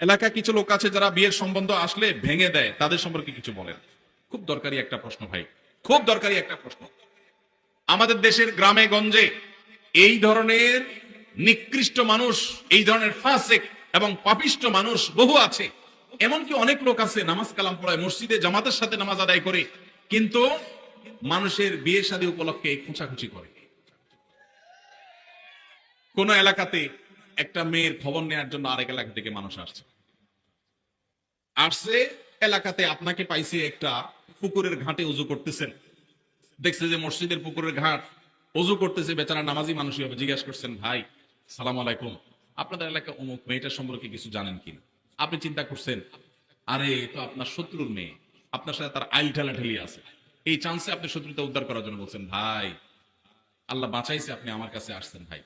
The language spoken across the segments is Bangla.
এলাকা কিছু লোক আছে যারা বিয়ের সম্বন্ধ আসলে ভেঙে দেয়, তাদের সম্পর্কে কিছু বলেন। খুব দরকারি একটা প্রশ্ন ভাই, খুব দরকারি একটা প্রশ্ন। আমাদের দেশের গ্রামে গঞ্জে এই ধরনের নিকৃষ্ট মানুষ, এই ধরনের ফাসিক এবং পাপিষ্ট মানুষ বহু আছে। এমনকি অনেক লোক আছে নামাজ কালাম পড়ায়, মসজিদে জামাতের সাথে নামাজ আদায় করে, কিন্তু মানুষের বিয়ে শাদী উপলক্ষে খোঁচাখুচি করে। কোন এলাকাতে একটা মেয়ের খবর নেওয়ার জন্য আরেক এলাকা থেকে মানুষ আসছে, এলাকাতে আপনাকে পাইছে একটা পুকুরের ঘাটে উজু করতেছেন, দেখছে যে মসজিদের পুকুরের ঘাট উজু করতেছে, বেচারা নামাজি মানুষই হবে। জিজ্ঞাসা করছেন, ভাই সালাম আলাইকুম, আপনাদের এলাকা অমুক মেয়েটার সম্পর্কে কিছু জানেন কিনা? আপনি চিন্তা করছেন, আরে তো আপনার শত্রুর মেয়ে, আপনার সাথে তার আইল ঠেলাঠেলি আছে। এই চান্সে আপনি শত্রুতা উদ্ধার করার জন্য বলছেন, ভাই আল্লাহ বাঁচাইছে, আপনি আমার কাছে আসছেন ভাই।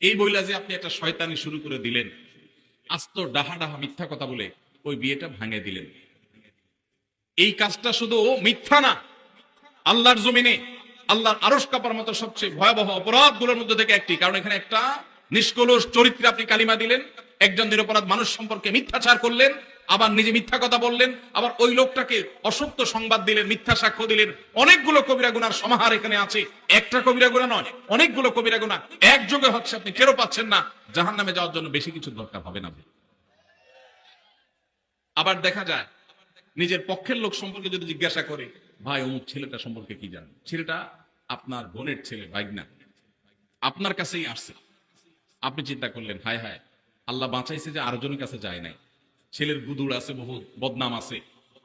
এই বইলা যে আপনি একটা শয়তানি শুরু করে দিলেন, আস্ত ডাহা ডাহা মিথ্যা কথা বলে ওই বিয়েটা ভাঙে দিলেন। এই কাজটা শুধু মিথ্যা না, আল্লাহর জমিনে আল্লাহর আরশ কাঁপার মতো সবচেয়ে ভয়াবহ অপরাধগুলোর মধ্যে থেকে একটি। কারণ এখানে একটা নিষ্কলুষ চরিত্রে আপনি কালিমা দিলেন, একজন নিরপরাধ মানুষ সম্পর্কে মিথ্যাচার করলেন, আবার নিজে মিথ্যা কথা বললেন, আবার ওই লোকটাকে অসত্য সংবাদ দিলেন, মিথ্যা সাক্ষ্য দিলেন। অনেকগুলো কবিরা গুনার সমাহার এখানে আছে। একটা কবিরা গুনাহ নয়, অনেকগুলো কবিরা গুনাহ একযোগে হচ্ছে, আপনি টেরও পাচ্ছেন না। জাহান্নামে যাওয়ার জন্য বেশি কিছু দরকার হবে না। আবার দেখা যায় নিজের পক্ষের লোক সম্পর্কে যদি জিজ্ঞাসা করে, ভাই অমুক ছেলেটা সম্পর্কে কি জানেন? ছেলেটা আপনার বোনের ছেলে, ভাইগনা, আপনার কাছেই আসছে। আপনি চিন্তা করলেন, হায় হায়, আল্লাহ বাঁচাইছে যে আরেকজনের কাছে যায় নাই। ছেলের গুদুর আছে, বহু বদনাম আছে।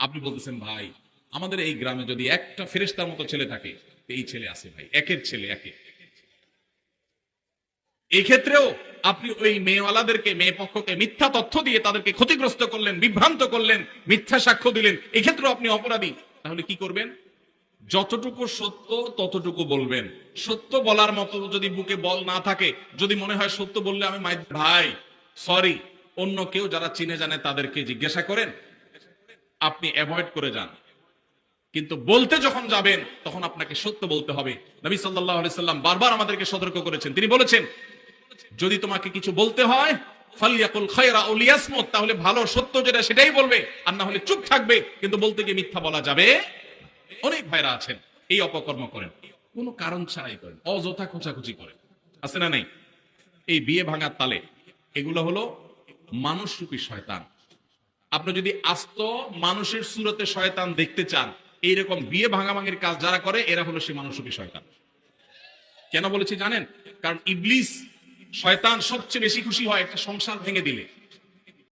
আপনি বলতেছেন, ভাই আমাদের এই গ্রামে যদি একটা ফেরেশতার মতো ছেলে থাকে, এই ছেলে আছে ভাই, একের ছেলে একে। এই ক্ষেত্রেও আপনি ওই মেয়েওয়ালাদেরকে, মেয়ে পক্ষকে মিথ্যা তথ্য দিয়ে তাদেরকে ক্ষতিগ্রস্ত করলেন, বিভ্রান্ত করলেন, মিথ্যা সাক্ষ্য দিলেন। এক্ষেত্রেও আপনি অপরাধী। তাহলে কি করবেন? যতটুকু সত্য ততটুকু বলবেন। সত্য বলার মতো যদি বুকে বল না থাকে, যদি মনে হয় সত্য বললে আমি ভাই সরি, অন্য কেউ যারা চিনে জানে তাদেরকে জিজ্ঞাসা করেন, আপনি অ্যাভয়েড করে যান। কিন্তু বলতে যখন যাবেন তখন আপনাকে সত্য বলতে হবে। নবী সাল্লাল্লাহু আলাইহি সাল্লাম বারবার আমাদেরকে সতর্ক করেছেন। তিনি বলেছেন, যদি তোমাকে কিছু বলতে হয় ফালিয়াকুল খায়রা আও লিয়াসমুত, তাহলে ভালো সত্য যেটা সেটাই বলবে, আর না হলে চুপ থাকবে। কিন্তু বলতে গিয়ে মিথ্যা বলা যাবে। অনেক ভাইরা আছেন এই অপকর্ম করেন, কোনো কারণ ছাড়াই করেন, অযথা খোঁচাখুচি করেন, আছে না নাই? এই বিয়ে ভাঙার তালে এগুলো হলো মানুষরূপী শয়তান। আপনি যদি আস্ত মানুষের সুরতে শয়তান দেখতে চান, এইরকম বিয়ে ভাঙাভাঙির কাজ যারা করে এরা হলো সে মানুষরূপী শয়তান। কেন বলেছি জানেন? কারণ ইবলিস শয়তান সবচেয়ে বেশি খুশি হয় একটা সংসার ভেঙে দিলে।